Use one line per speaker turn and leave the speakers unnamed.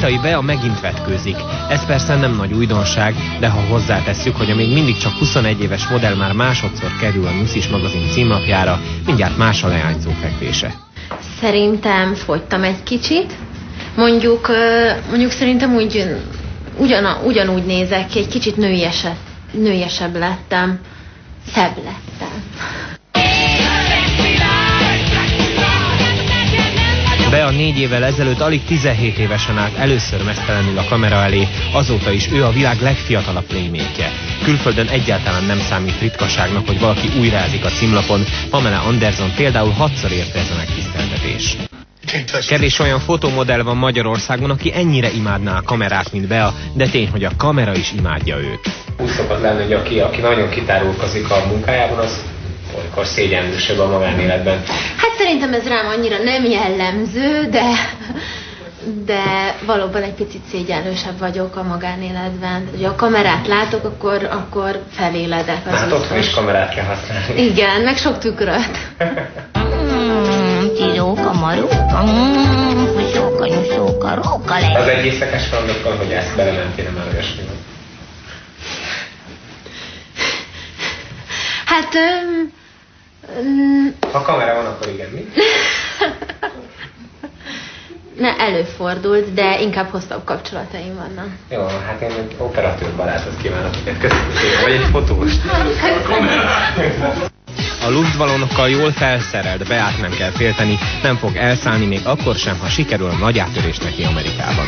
Liptai Bea megint vetkőzik. Ez persze nem nagy újdonság, de ha hozzátesszük, hogy a még mindig csak 21 éves modell már másodszor kerül a Nyuszis magazin címlapjára, mindjárt más a leányzó fekvése.
Szerintem fogytam egy kicsit. Mondjuk szerintem ugyanúgy nézek ki, egy kicsit nőiesebb lettem, szebb lettem.
Bea 4 évvel ezelőtt alig 17 évesen állt először meztelenül a kamera elé, azóta is ő a világ legfiatalabb playmate-je. Külföldön egyáltalán nem számít ritkaságnak, hogy valaki újrázik a címlapon, Pamela Anderson például 6-szor érte ez a megtiszteltetés. Kevés olyan fotomodell van Magyarországon, aki ennyire imádná a kamerát, mint Bea, de tény, hogy a kamera is imádja őt. Úgy szokott lenni, hogy aki nagyon kitárulkozik a munkájában, az olykor szégyenlősebb a magánéletben.
Hát szerintem ez rám annyira nem jellemző, de valóban egy picit szégyenlősebb vagyok a magánéletben. Ha a kamerát látok, akkor feléledek.
Hát otthon is kamerát kell használni.
Igen, meg sok tükröt.
Tiróka, maróka, húsóka, nyusóka, róka lesz.
Az egy éjszakás kalandokkal, hogy ezt belementél már olyasmivel?
Hát...
Ha kamera van, akkor igen, mi?
Ne, előfordult, de inkább hosszabb kapcsolataim vannak.
Jó, hát én egy operatőr barátot kívánok, köszönöm szépen, vagy egy fotós. A luftballonokkal jól felszerelt Beát nem kell félteni, nem fog elszállni még akkor sem, ha sikerül a nagy áttörés neki Amerikában.